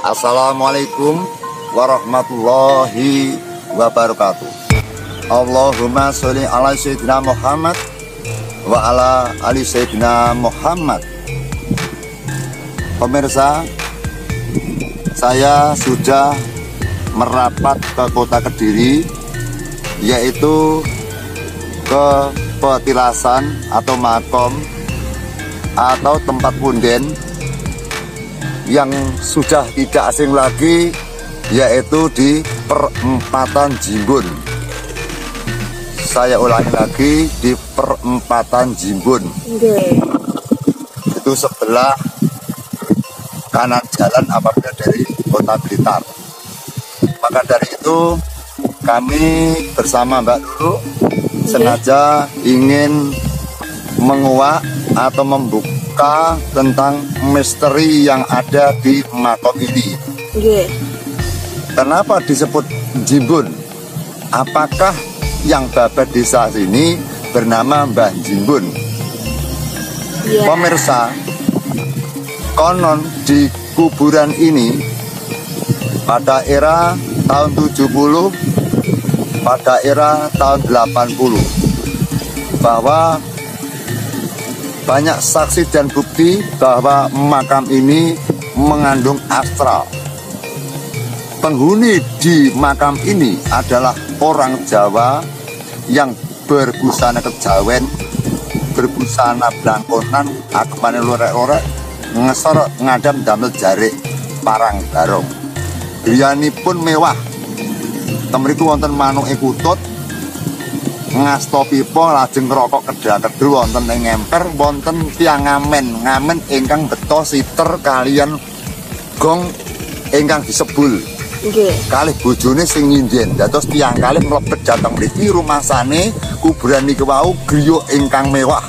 Assalamualaikum warahmatullahi wabarakatuh. Allahumma sholli ala sayyidina Muhammad wa ala ali sayyidina Muhammad. Pemirsa, saya sudah merapat ke kota Kediri, yaitu ke petilasan atau makom atau tempat punden yang sudah tidak asing lagi, yaitu di perempatan Jimbun. Saya ulangi lagi, di perempatan Jimbun. Itu sebelah kanan jalan apabila dari kota Blitar. Maka dari itu kami bersama Mbak Lulu sengaja ingin menguak atau membuka tentang misteri yang ada di makom ini. Kenapa disebut Jimbun? Apakah yang babat desa sini bernama Mbah Jimbun? Pemirsa, konon di kuburan ini pada era tahun 70, pada era tahun 80, bahwa banyak saksi dan bukti bahwa makam ini mengandung astral. Penghuni di makam ini adalah orang Jawa yang berbusana kejawen, berbusana blangkonan, agemane lorek-lorek, ngesorot ngadam damel jarik parang barong. Griyanipun mewah. Temriku wonten manuk ikutut, ngasta pipa lajeng ngrokok kedha-kedhu wonten ing ngemper, wonten tiyang ngamen ingkang beto siter kalian gong ingkang disebul. Kalih bojone sing nyinden, dados tiyang kalih mlebet dhateng mriki rumasane kuburan niki wau griya ingkang mewah.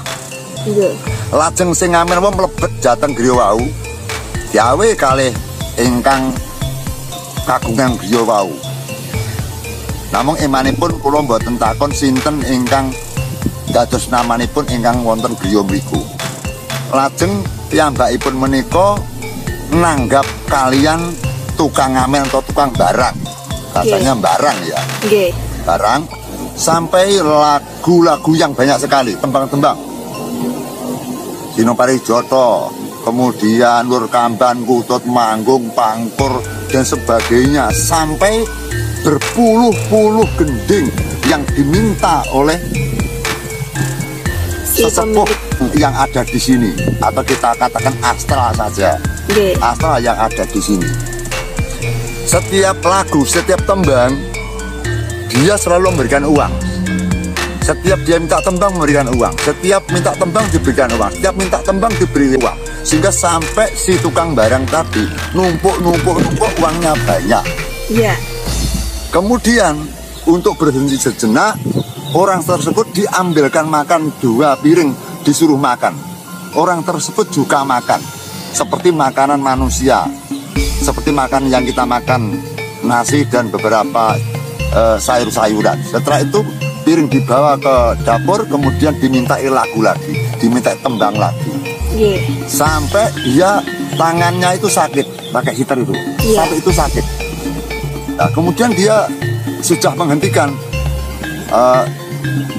Lajeng sing ngamen wau mlebet dhateng griya wau, gawe kalih ingkang kagungan griya wau. Namung emanipun kula mboten takon sinten ingkang dados namanipun ingkang wonten griya mriku. Lajeng piyambakipun menika nanggap kalian tukang ngamen atau tukang barang. Rasanya barang ya. Barang sampai lagu-lagu yang banyak sekali, tembang-tembang. Dino Parijoto, kemudian Lur Kamban, Kutut, Manggung, Pangkur dan sebagainya, sampai berpuluh-puluh gending yang diminta oleh sesepuh yang ada di sini, atau kita katakan astral saja. Astral yang ada di sini. Setiap lagu, setiap tembang, dia selalu memberikan uang. Setiap dia minta tembang memberikan uang. Setiap minta tembang diberikan uang. Setiap minta tembang diberi uang. Sehingga sampai si tukang barang tadi numpuk uangnya banyak. Kemudian untuk berhenti sejenak, orang tersebut diambilkan makan 2 piring, disuruh makan. Orang tersebut juga makan seperti makanan manusia, seperti makan yang kita makan, nasi dan beberapa sayur-sayuran. Setelah itu piring dibawa ke dapur, kemudian dimintai lagu lagi, dimintai tembang lagi, sampai dia tangannya itu sakit, pakai hitar itu, sampai itu sakit. Nah, kemudian dia sudah menghentikan.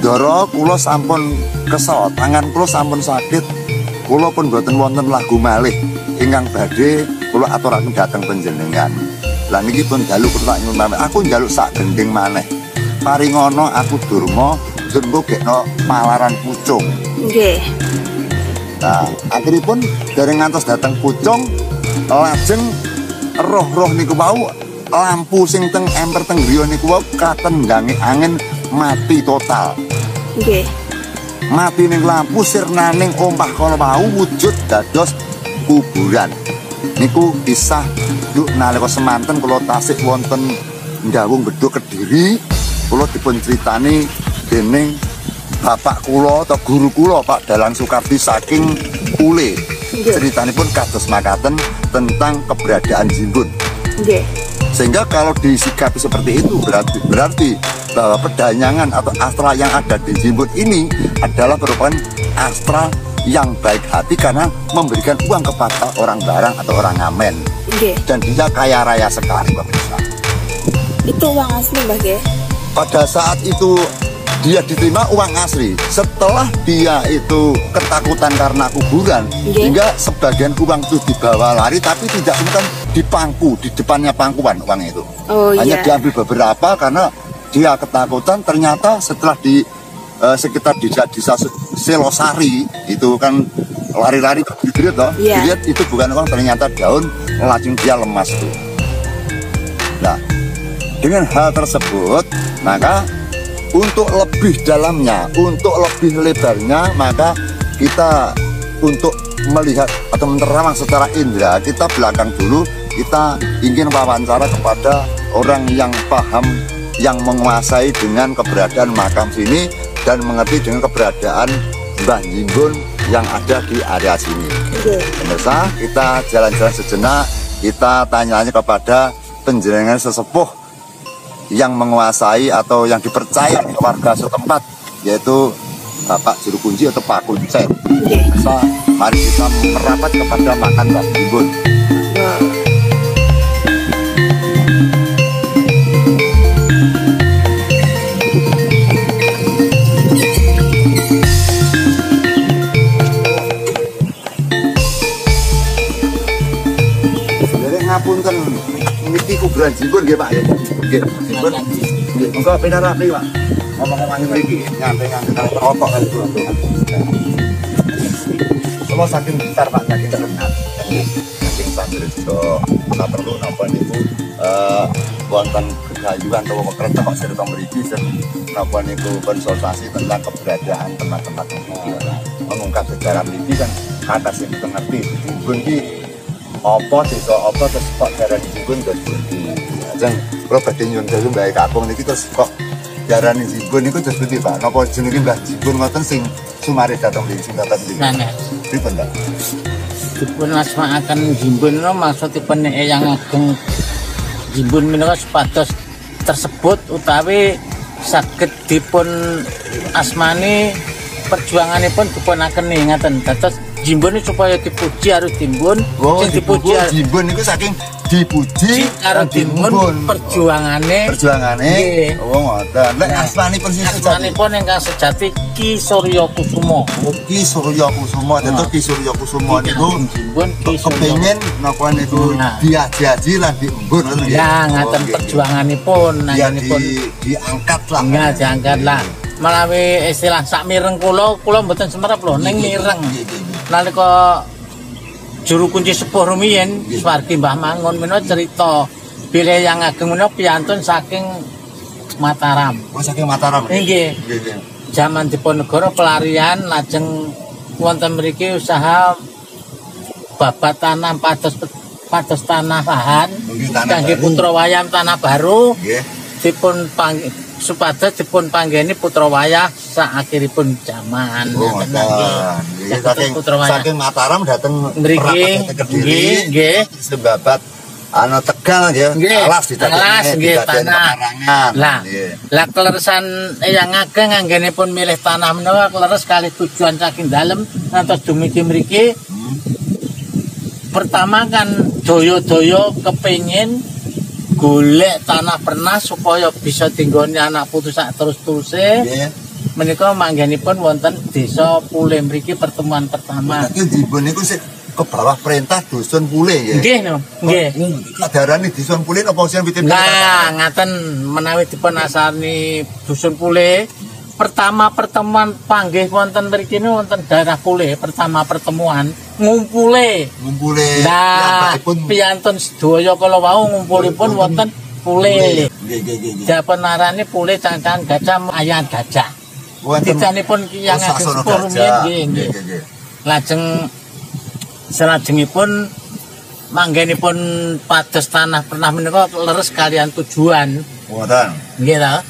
Doro kula sampun kesel, tangan kula sampun sakit, kula pun boten wonten lagu malih ingkang badhe kula aturaken dhateng panjenengan. Lah niki pun njaluk kula nyuwun pamit, aku njaluk sak gending maneh. Paringono aku durma, njur engko gekno malaran pucung. Nah, akhiripun dereng ngantos dhateng pucung, lajeng roh-roh niku wau, lampu sing teng emper teng griya niku wau katenggange angin mati total. Mati ning lampu, sirnaning ompah kala wau wujud dados kuburan. Niku kisah yuk nalika semanten kula tasih wonten Ndawung Beduk Kediri, kula dipun critani dening bapak kula atau guru kula Pak Dalang Sukarti saking Ule. Ceritanipun kados makaten tentang keberadaan Jimbun. Sehingga kalau disikapi seperti itu berarti bahwa pedanyangan atau astral yang ada di Jimbun ini adalah merupakan astral yang baik hati karena memberikan uang kepada orang barang atau orang ngamen. Nggih. Dan dia kaya raya sekali pemirsa. Itu uang asli Mbah nggih. Pada saat itu dia diterima uang asli. Setelah dia itu ketakutan karena kuburan, hingga sebagian uang itu dibawa lari, tapi tidak semua di pangku, di depannya pangkuan uang itu. Hanya diambil beberapa karena dia ketakutan. Ternyata setelah di sekitar di desa Selosari itu kan lari-lari dilihat loh, dilihat itu bukan uang, ternyata daun, langsung dia lemas tuh. Nah, dengan hal tersebut, maka untuk lebih dalamnya, untuk lebih lebarnya, maka kita untuk melihat atau menerawang secara indera, kita belakang dulu, kita ingin wawancara kepada orang yang paham, yang menguasai dengan keberadaan makam sini dan mengerti dengan keberadaan Mbah Jimbun yang ada di area sini. Pemirsa, kita jalan-jalan sejenak, kita tanya-tanya kepada penjenengan sesepuh yang menguasai atau yang dipercaya warga setempat, yaitu Bapak Juru Kunci atau Pak Kuncen. Mari kita merapat kepada makam Mbah Jimbun. Ngapunten niki kuburan Jimbun nggih Pak ya. Nggih, Jimbun. Nggih, monggo pinarapi Pak. Ngomong-ngomong mriki nyantai-nyantai karo rokok kali kula. Kula saking bentar Pak, saking terkenal. Saking Pandrejo, ora perlu napa niku wonten gegayuhan utawa kereta kok sedaya mriki napa niku konsultasi tentang keberadaan tempat-tempat mengungkap sejarah mriki kan kata sing ngerti Jimbun iki apa desa apa terus kok darani Jimbun terus pundi. Ajeng kula badhe nyuwun sewu Mbah Kakung niki terus kok darani Jimbun niku terus pundi Pak? Napa jenenge Mbah Jimbun ngoten sing sumare dateng mriki sing dateng mriki? Nah, pripun ta? dipun asmaaken Jimbun menika maksudipun Eyang Ageng Jimbun menika supados tersebut utawi saged dipun asmani perjuanganipun dipunakeni ngaten dados Jimbun supaya dipuji harus Jimbun, sing dipuji Jimbun niku saking dipuji karo Jimbun perjuangane. Oh ngoten. Lek asmanipun sinten? Asmanipun ingkang sejati Ki Surya Kusuma. Ki Surya Kusuma, dados Ki Surya Kusuma niku Jimbun Ki Surya. Kepengin napa niku diaji-aji lan diembun ngoten nggih. Ya ngaten perjuanganipun nanganipun diangkat lah. Ya diangkat lah. Melalui istilah sak mireng kula mboten semerap lho ning mireng. Nalika Juru Kunci sepuh rumiyin Swargi Mbah Mangun menika cerita bilih Eyang Ageng menika piyantun saking Mataram. Oh saking Mataram. Nggih. Zaman Diponegoro pelarian lajeng wonten mriki usaha babat tanah pados tanah lahan kangge putra wayah tanah baru. Nggih. Dipun supados dipun panggeni putra wayah saakiripun jaman. Saking Mataram dateng mriki nggih sebabat ana Tegal nggih alas nggih tanah. Lah kleresan Eyang Ageng anggenipun milih tanah menawa kleres kalih tujuan saking dalem ngantos dumugi mriki. Pertama kan daya-daya kepengin golek tanah pernah supaya bisa tinggoni anak putu sak terus-teruse. Menika manggenipun wonten Desa Pule mriki pertemuan pertama. Berarti Jimbun niku sik ke bawah perintah Dusun Pule ya. Nggih no, nggih. Darani Dusun Pule apa sing witip? Nah, ngaten menawi dipun asani Dusun Pule, pertama pertemuan panggih wonten mriki niku wonten daerah Pule, pertama pertemuan ngumpule. Nah, piyantun sedaya kala wau ngumpulipun wonten Pule. Nggih. Dipun arani Pule cangkan gajah ayat gajah. Dicanipun Eyang Ageng sepuh rumiyin nggih. Lajeng salajengipun manggenipun pados tanah pernah menika leres kalian tujuan. Wonten. Nggih ta?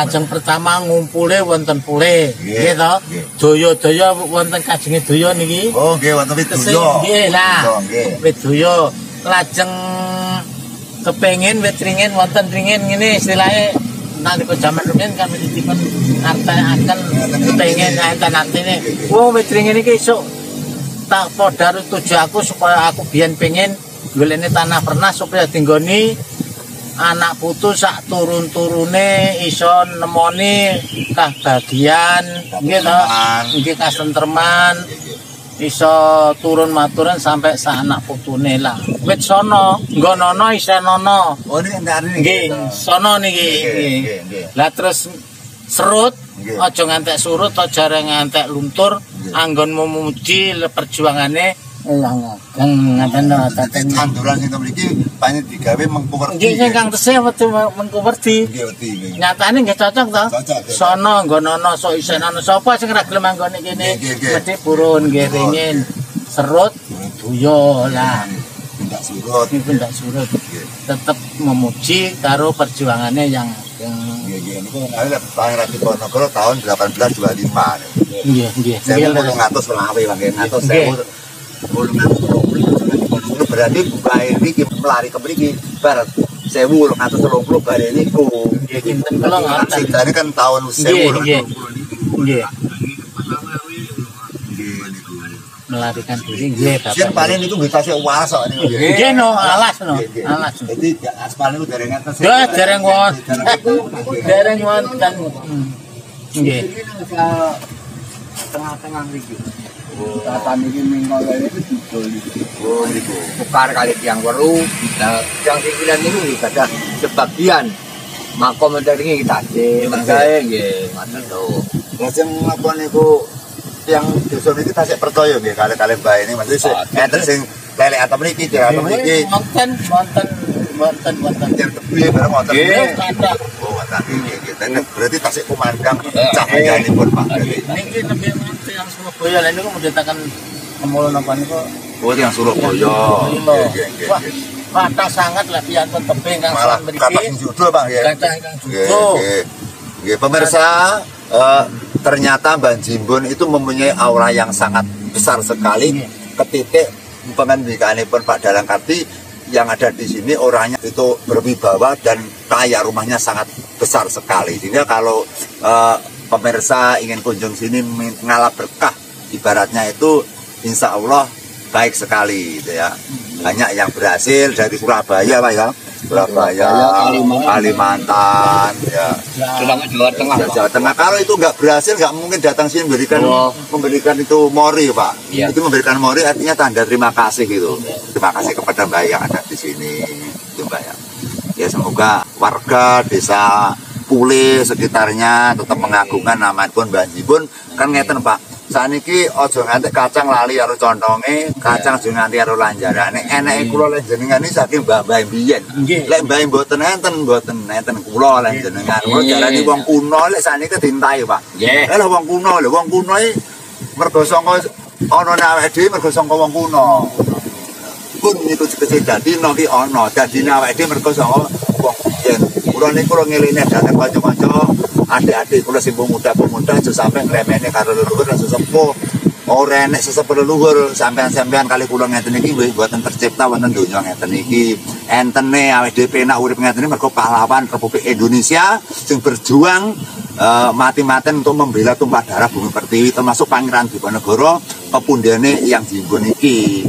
Lajeng pertama ngumpule wonten Pule. Nggih ta? Daya-daya wonten kajenge daya niki. Oh, nggih wonten Widoyo. Nggih lah. Widoyo. Lajeng kepengin wit ringin wonten ringin ngene istilahnya nalika jaman rumiyin kami dipun artekaken kepengin enten artine. Wong wit ringin iki esuk tak podar tuju aku supaya aku biyen pengen golekne tanah pernas supaya dinggoni anak putu sak turun-turune iso nemoni kabagian nggih to nggih kasentreman iso turun maturan sampai sak anak putune lah wit sono nggonono isenono Oh ini nggih sono niki lah terus serut aja ngantek surut aja ngantek luntur anggon memuji perjuangane ngaten tanduran sing mriki banyak digawe mengkuwerti. Nggih sing Kang Tesih wedi mengkuwerti. Nggih wedi. Nyatane nggih cocok to. Cocok. Sono nggonono sok isenono sapa sing ra gelem anggone kene. Mesti purun nggih ringin serut buyo lah. Tidak surut. Tidak surut. Tetep memuji karo perjuangannya yang nggih niku ada Pangeran Diponegoro tahun 1825. Nggih nggih. Saya mau ngatus selawe nggih ngatus 1000 berarti buka ini melari ke mriki barat 1830 bare niku nggih kinten kula ngaten. Sidane kan tahun 1000 nggih. Melarikan diri nggih Bapak. Sing paling niku nggih tasih waras kok niku. Nggih no alas no. Alas. Jadi aspal niku dereng ngaten. Ya dereng wonten. Dereng wonten. Nggih. Tengah-tengah mriki. Tatan iki mingkole iki didol iki. Oh niku. Tukar kali tiang weru, nah tiang pikiran niku gadah sebagian makom dari kita sih, saya nggih ngoten to. Lajeng napa niku yang dusun iki tasih percaya nggih kali-kali bae ini maksudnya enten sing lelek atau mriki atau mriki. Wonten. Yang tepi bareng wonten. Nggih, kathah. Oh, tapi nggih berarti tasih kumandang cahayanipun Pak. Niki nembe mantu yang Surabaya lha niku mudhetaken kemulon napa niku. Oh, yang Surabaya. Nggih. Wah, kathah sangat lah piyantun tebing kang Malah sampun kathah mriki. sing judul Pak nggih. Kathah ingkang judul. Nggih, pemirsa, ternyata Mbah Jimbun itu mempunyai aura yang sangat besar sekali ketitik pengendikanipun Pak Dalang Karti yang ada di sini orangnya itu berwibawa dan kaya, rumahnya sangat besar sekali. Sehingga kalau pemirsa ingin kunjung sini mengalap berkah, ibaratnya itu insya Allah baik sekali gitu ya. Banyak yang berhasil dari Surabaya Pak ya. Surabaya, Kalimantan, ya. Jawa Tengah. Jawa Tengah. Kalau itu nggak berhasil, nggak mungkin datang sini memberikan itu mori, Pak. Iya. Itu memberikan mori artinya tanda terima kasih gitu. Terima kasih kepada Mbak yang ada di sini, itu Mbak ya. Ya semoga warga desa Pule sekitarnya tetap mengagungkan nama pun Mbah Jimbun. Kan ngeten Pak. Saniki aja nganti kacang lali karo contonge, kacang aja nganti karo lanjarane. Eneke kula lan jenengan iki saking mbah-mbah biyen. Lek mbah mboten enten kula lan jenengan. Kula jarane wong kuno lek saniki dintai, Pak. Nggih. Lha wong kuno iki mergo sangka ana awake dhewe mergo sangka wong kuno. Pun niku kecil dadi ki ana, dadine awake dhewe mergo sangka wong biyen. Kula niku ngeline dhateng kanca-kanca adik-adik kula sing pemuda-pemuda aja sampe ngremehne karo leluhur lan sesepuh. Ora enek sesepuh leluhur, sampean-sampean kali kula ngeten iki nggih mboten tercipta wonten donya ngeten iki. Entene awake dhewe penak urip ngeten iki mergo pahlawan Republik Indonesia sing berjuang mati-matian untuk membela tumpah darah Bumi Pertiwi termasuk Pangeran Diponegoro pepundhane yang Jimbun iki.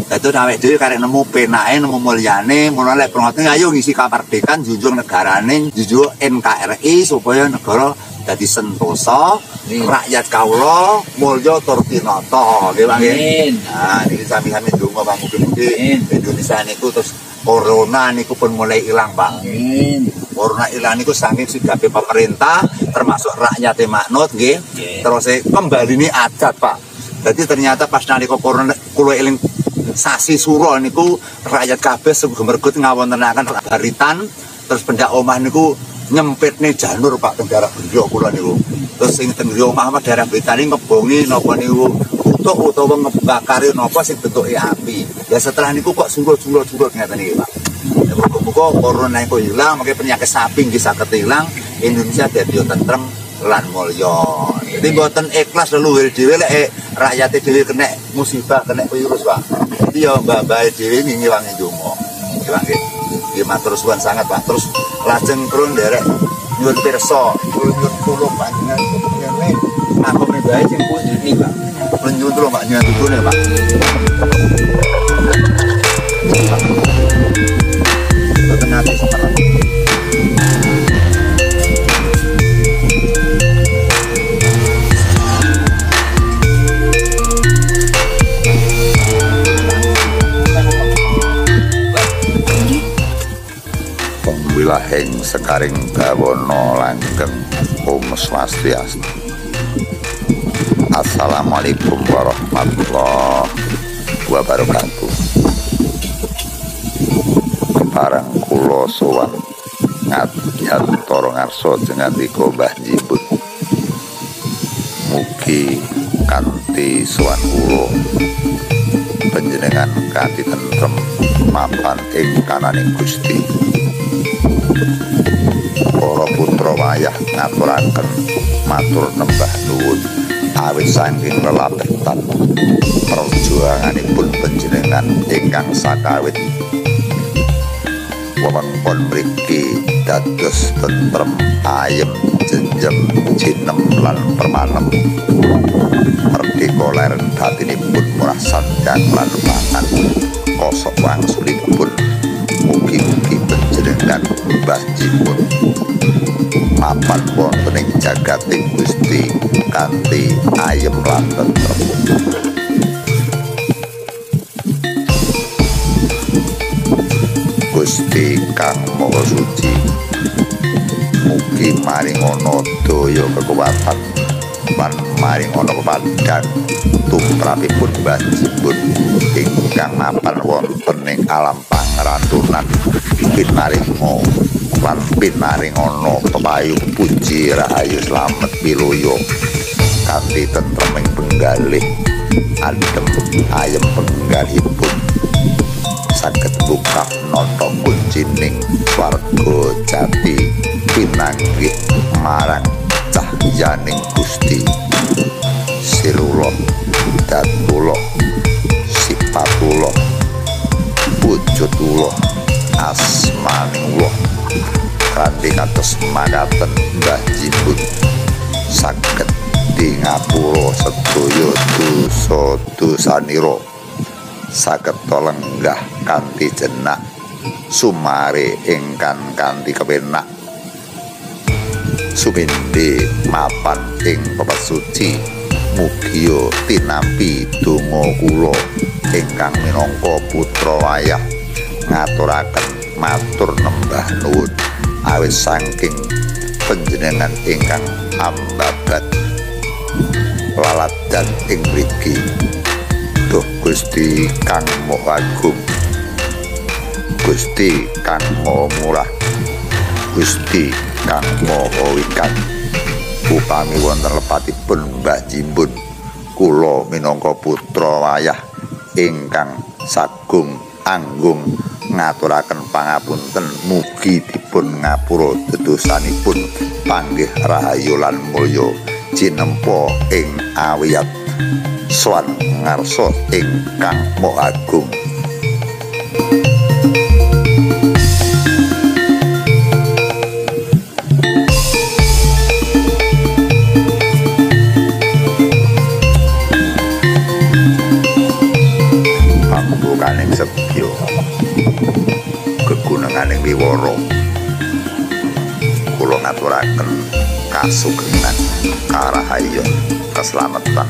Itu awake dhewe karek nemu penake, nemu mulyane, mulane lek pengoten ayo ngisi kamardikan junjung negarane, junjung NKRI supaya negara dadi sentosa, rakyat kawula mulya tur tinata, nggih Pak nggih. Nah, niki sami-sami ndonga Pak mugi-mugi Indonesia niku terus corona niku pun mulai ilang Pak. Amin. Corona ilang niku saking sigape pemerintah termasuk rakyat maknut nggih. Terus kembali ini adat Pak. Jadi ternyata pas nalika corona kula eling sasi suro niku rakyat kabeh semergut ngawontenaken baritan terus pendak omah niku nyempitne janur Pak teng daerah Bendya kula niku. Terus sing teng omah daerah Britani ngebongi napa niku utuk utawa ngebakari napa sing bentuke api. Ya setelah niku kok surut-surut ngeten iki Pak. Muga-muga corona iku ilang, mengke penyakit sapi nggih saged ilang, Indonesia dadi tentrem lan mulya. Jadi mboten ikhlas leluhur dhewe lek rakyat dhewe kena musibah, kena virus, Pak. Jadi ya mbah-mbah dhewe ngiwangi donga. Ngiwangi. Nggih matur suwun sangat, Pak. Terus lajeng prun nderek nyuwun pirsa, nyuwun tulung panjenengan ngene ngakome bae sing pundi Pak. Nyuwun tulung Pak, nyuwun tulung Pak. Rahing Sekaring Bawana langgeng. Om Swastiastu. Assalamualaikum warahmatullahi wabarakatuh. Parang kula sowan ngantara ngarsa jengandika Mbah Jimbun. Mugi kanthi sowan kula panjenengan kanthi tentrem mapan ing kananing Gusti. Para putra wayah ngaturaken matur nembah nuwun awit saking lelabetan perjuanganipun panjenengan ingkang sakawit wewengkon mriki dados tentrem ayem jenjem jinem lan permanem merdeka leren batinipun murah sandang lan pangan kosok wangsulipun. Mugi-mugi panjenengan Mbah Jimbun mapan wonten ing jagating Gusti kanthi ayem lan tentrem. Gusti kang maha suci mugi maringana daya kekuatan lan maringana pepadang tumrapipun Mbah Jimbun ingkang mapan wonten ing alam pangrantunan pinaringa lan pinaringana pepayung puji rahayu slamet piloyo kanthi tentreming penggalih adem ayem penggalihipun saged buka nata kuncining swarga jati pinanggih marang cahyaning Gusti. Sirullah datullah sifatullah wujudullah asmanullah kanthi kados makaten Mbah Jimbun saged di ngapura sedaya dosa-dosanira saged lenggah kanthi jenak sumare ingkang kanthi kepenak sumindhe mapan ing pepat suci. Mugia tinampi donga kula ingkang minangka putra wayah ngaturaken matur nembah nuwun awit saking panjenengan ingkang ambabat laladan ing mriki. Duh Gusti kang maha agung, Gusti kang maha murah, Gusti kang maha wikan. Upami wonten lepatipun Mbah Jimbun kula minangka putra wayah ingkang sagung anggung ngaturaken pangapunten mugi dipun ngapura dodosanipun panggih rahayu lan mulya jinempa ing awiyat sowan ngarsa ingkang maha agung. Pambukaning sebya kegununganing wiworo kula ngaturaken kasugengan karahayon keselamatan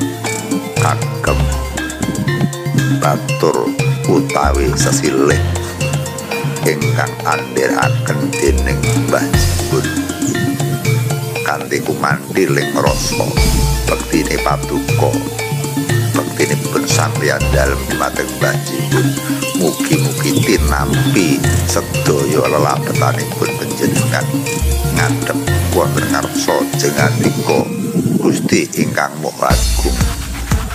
kagem batur utawi sesilih ingkang andheraken dening Mbah Jimbun kanthi kumandiling rasa bektine paduka bektinipun sampeyan dalem dumateng Mbah Jimbun. Mugi-mugi tinampi sedaya lelabetanipun panjenengan ngadhep wonten ngarsa jengandika Gusti ingkang maha agung.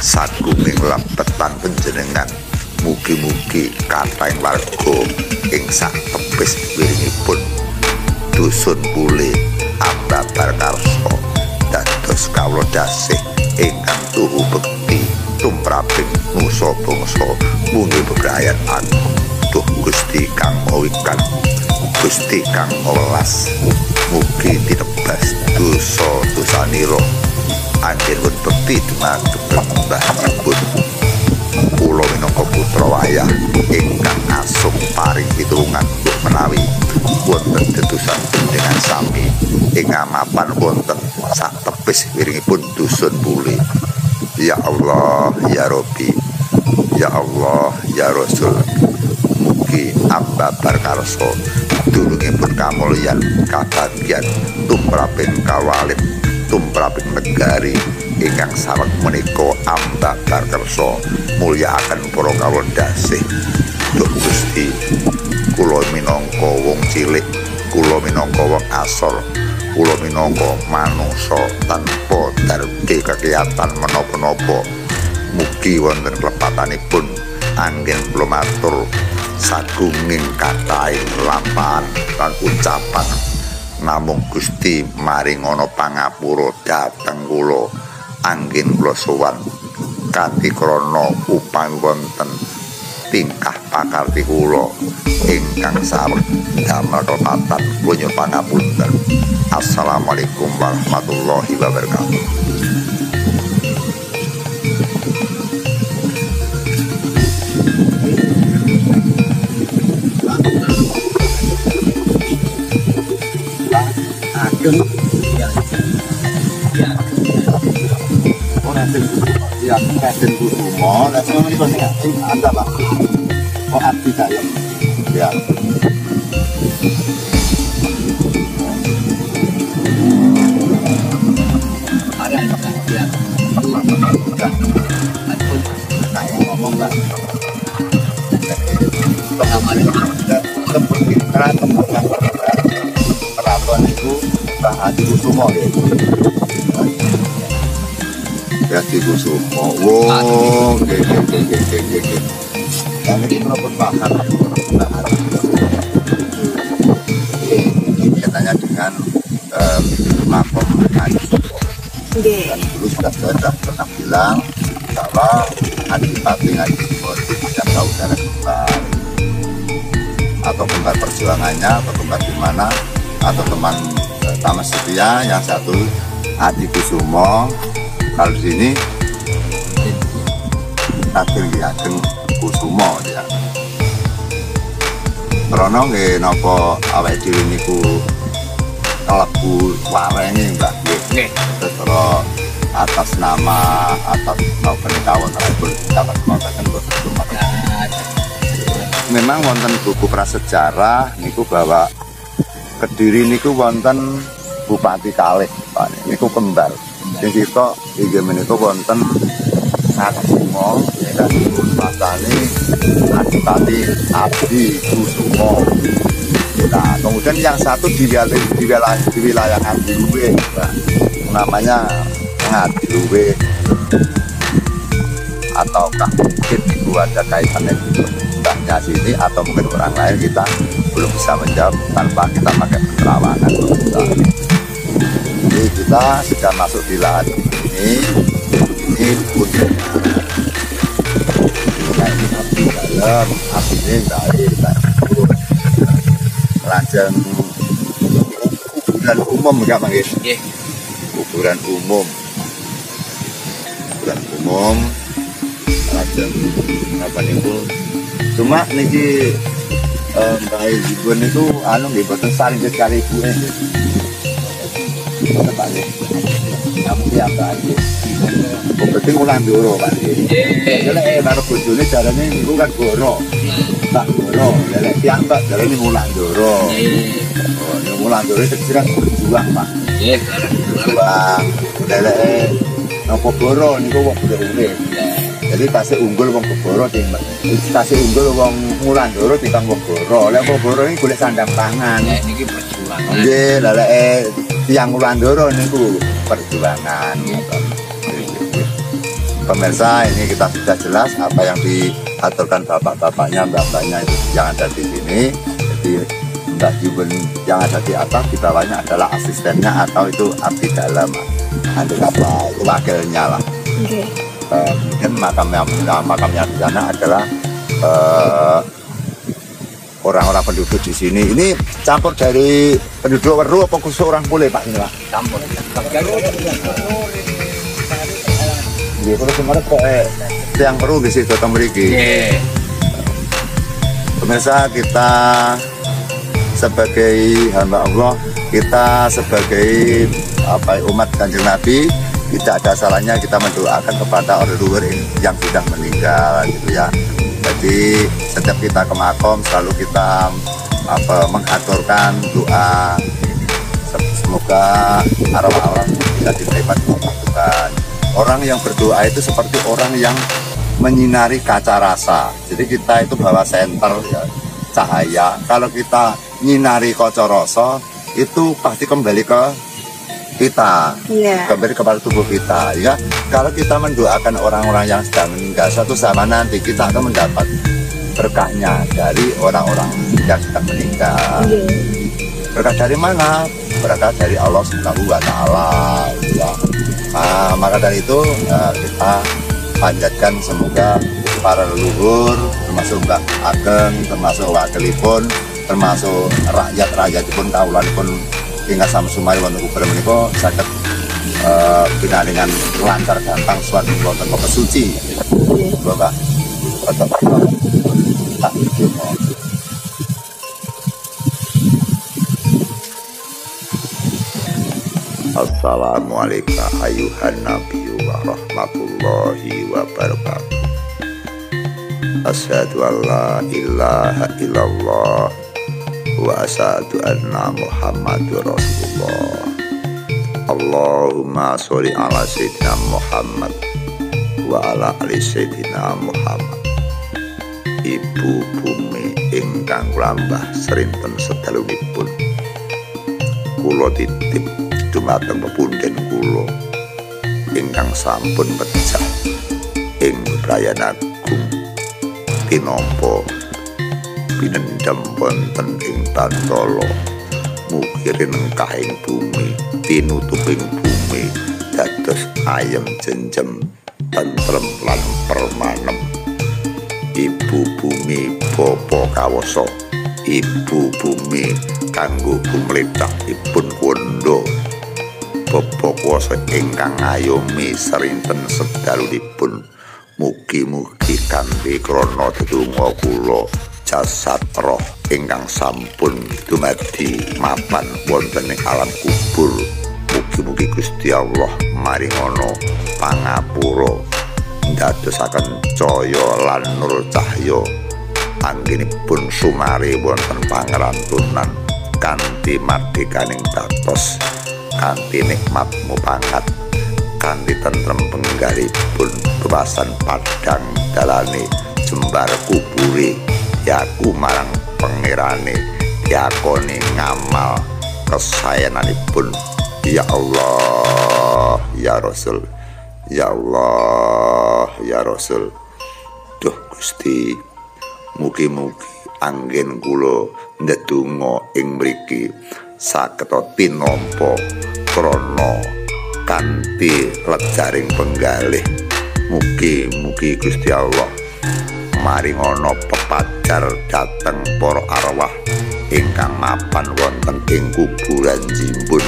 Sagunging lebetan panjenengan mugi-mugi kathahing warga ing sak tebis wiringipun dusun Pule ambabar karsa dados kawula dasih ingkang tuhu bekti tumraping nusa bangsa mugi bebrayan agung. Duh Gusti kang maha wikan, Gusti kang welas mugi tinebas dosa-dosanira anggenipun bekti dumateng Mbah Jimbun. Kula minangka putra wayah ingkang asung paring pitulungan menawi wonten dedusan dengan sami ing amapan wonten sak tebis wiringipun dusun Pule. Ya Allah, ya Rabbi, ya Allah, ya Rasul, mugi ambabar karsa Sedulungipun kamulyan kabagyan tumraping kawalip tumraping negari ingkang sareng menika ambabar kersa mulyakaken para kawula dasih. Duh Gusti, kula minangka wong cilik, kula minangka wong asor, kula minangka manungsa tanpa darke kekiyatan menapa-napa, mugi wonten klepatanipun anggen kula matur sagunging kathahing lampahan lan ucapan namung Gusti maring ana pangapura dhateng kula anggen kula sowan kanthi krana upami wonten tingkah pakarti kula ingkang sareng damel klepatan kula nyuwun pangapunten. Assalamualaikum warahmatullahi wabarakatuh. Yang Raden Kusumo, Raden itu ada Pak. Oh abdi saya. Ya. Ada ya. Saya ngomong Pak. Pengamalin Kemungkinan keraton itu Pak Hadi Kusumo ya. Hadi Kusumo. Wow, oke. Yang ini menurut paham kaitannya dengan makom Hadi Kusumo. Dan dulu sudah pernah bilang bahwa Adipati Hadi Kusumo itu tidak saudara kembar atau kembar perjuangannya atau kembar di mana atau teman Tamas Setia yang satu Hadi Kusumo. Kalau di sini Raden Kusumo ya. Karena nggih napa awake dhewe niku kalebu warenge Mbak nggih. Terus atas nama pernikahan pun dapat mengatakan memang wonten buku prasejarah niku bahwa Kediri niku wonten Bupati kalih Pak niku kembar. Sing kita inggih menika wonten Kusumo ya kan masane Adipati Hadi Kusumo. Nah, kemudian yang satu di wilayah Ngadiluwe, namanya Ngadiluwe, ataukah mungkin itu ada kaitannya mbahnya sini atau mungkin orang lain, kita belum bisa menjawab tanpa kita pakai penerawangan. Jadi kita sudah masuk di lahan ini untuk abdi dalam, abdi dari lajeng kuburan umum enggak manggil? Nggih. Kuburan umum. Lajeng apa niku? Cuma niki Mbak Ibun itu anu nggih boten saring sekali ibu nggih. Boten Pak nggih. Kamu ya Mbak nggih. Berarti ngulang doro Pak nggih. Nggih. Karo bojone jarane niku kan goro. Mbak Goro, lelek tiang Mbak jarane ngulang doro. Oh, yang ngulang doro sekira berjuang Pak. Nggih, berjuang. Lelek napa goro niku wong urip. Jadi tasih unggul wong Goro timbang tasih unggul wong Wulandara timbang wong Goro. Lek wong Goro iki golek sandang pangan. Ya niki perjuangan. Nggih, lek tiyang Wulandara niku perjuangan. Pemirsa, ini kita sudah jelas apa yang diaturkan bapak-bapaknya, mbak-mbaknya itu yang ada di sini. Jadi Mbak Jubun yang ada di atas, di bawahnya adalah asistennya atau itu abdi dalam. Nanti apa itu wakilnya lah. Okay. Kemudian makamnya di sana adalah orang-orang penduduk di sini. Ini campur dari penduduk Weru apa khusus orang Pule Pak ini Pak? Campur. Iya, kalau kemarin kok yang Weru di situ datang mriki. Pemirsa, kita sebagai hamba Allah, kita sebagai umat Kanjeng Nabi, tidak ada salahnya kita mendoakan kepada orang luar yang sudah meninggal gitu ya. Jadi setiap kita ke makom selalu kita mengaturkan doa semoga arwah-arwah bisa diterima di Tuhan. Orang yang berdoa itu seperti orang yang menyinari kaca rasa. Jadi kita itu bawa senter ya, cahaya. Kalau kita nyinari kaca rasa itu pasti kembali ke kita, kembali kepada tubuh kita ya. Kalau kita mendoakan orang-orang yang sedang meninggal, suatu zaman nanti kita akan mendapat berkahnya dari orang-orang yang sedang meninggal. Berkah dari mana? Berkah dari Allah Subhanahu wa Ta'ala ya. Maka dari itu kita panjatkan semoga para leluhur, termasuk Mbak Ageng, termasuk wakilipun, termasuk rakyat-rakyatipun kaulanipun hingga sama sumai wonten kuburan menika saged dengan lancar gampang suatu wonten kota suci. Bapak Assalamualaikum ayuhan nabiyyu wa rahmatullahi wa barakatuh. Asyhadu an la ilaha illallah wa asyhadu anna Muhammadur Rasulullah. Allahumma sholli ala sayyidina Muhammad wa ala ali sayyidina Muhammad. Ibu bumi ingkang lambah serinten sedalunipun kula titip dumateng pepunden kula ingkang sampun pecah ing Prayan Agung tinampa pinendhem wonten ing Bantala. Mugi rinengkahing bumi tinutuping bumi dados ayem jenjem tentrem lan permanem. Ibu bumi bapa kawasa, ibu bumi kanggo kumleptakipun kondo, bapa kuwasa ingkang ngayomi serinten sedalunipun. Mugi-mugi kanthi krana dedonga kula jasad roh ingkang sampun dumadi mapan wonten ing alam kubur, mugi-mugi Gusti Allah maringana pangapura ndadosaken caya lan nur cahya anggenipun sumari wonten pangrantunan kanthi mardikaning batos, kanthi nikmat mupangat, kanthi tentrem penggalipun bebasan padang dalane jembar kubure yaku marang pangerane yakoni ngamal kesayananipun. Ya Allah ya Rasul, ya Allah ya Rasul. Duh Gusti, mugi-mugi anggen kula ndedonga ing mriki saketa tinampa krana kanthi lejaring penggalih. Mugi-mugi Gusti Allah maringana pepajar dhateng para arwah ingkang mapan wonten ing kuburan Jimbun.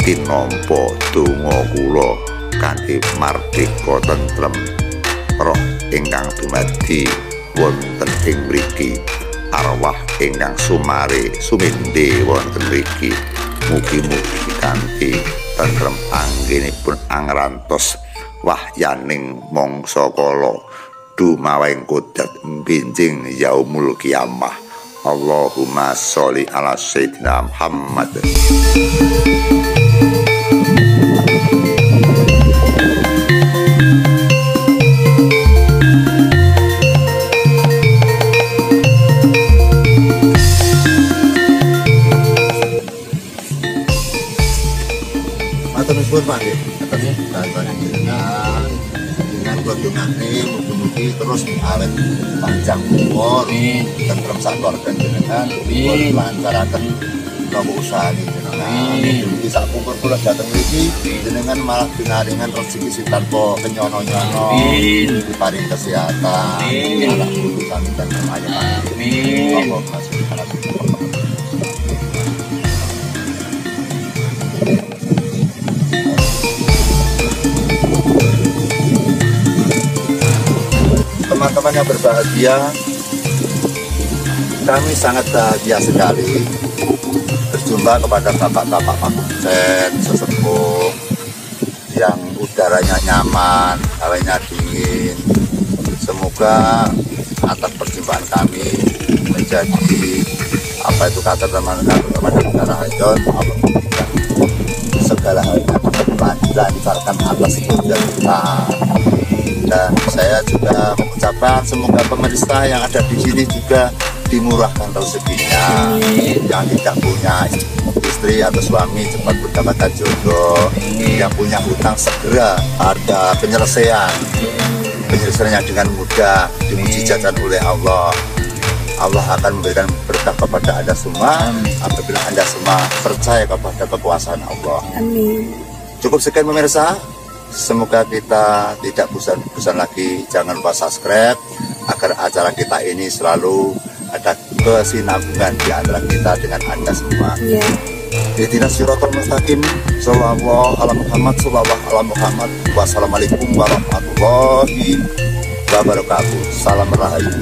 Tinampa donga kula kanthi mardika tentrem roh ingkang dumadi wonten ing mriki, arwah ingkang sumare sumindhe wonten mriki. Mugi-mugi kanthi tentrem anggenipun angrantos wahyaning mangsa kala dumaweng kodat benjing yaumul kiamah. Allahumma sholli ala sayyidina Muhammad. Matur nuwun Pak nggih. Dengan kudungane mugi-mugi terus awet panjang umur, tentrem sakeluarga jenengan, lancaraken nopo usaha jenengan. Mugi sak pungkur kula dhateng mriki jenengan malah pinaringan rezeki sing tanpa kenyono-nyono, diparing kesehatan, anak putu sami dan ayam. Allahumma sholli ala sayyidina. Teman-teman yang berbahagia, kami sangat bahagia sekali berjumpa kepada bapak-bapak Pakuset, sesepuh yang udaranya nyaman, hawanya dingin. Semoga atas perjumpaan kami menjadi apa itu kata teman-teman negara Hajon, Allah memberikan segala hal dilancarkan atas keluarga kita. Dan saya juga mengucapkan semoga pemerintah yang ada di sini juga dimurahkan rezekinya, yang tidak punya istri atau suami cepat mendapatkan jodoh, yang punya hutang segera ada penyelesaiannya dengan mudah, dimujizatkan oleh Allah. Allah akan memberikan berkah kepada Anda semua apabila Anda semua percaya kepada kekuasaan Allah. Amin. Cukup sekian pemirsa, semoga kita tidak bosan lagi. Jangan lupa subscribe agar acara kita ini selalu ada kesinambungan di antara kita dengan Anda semua. Iya. Ihdinas siratal mustaqim. Shallallahu ala Muhammad, shallallahu ala Muhammad. Wassalamualaikum warahmatullahi wabarakatuh. Salam rahayu.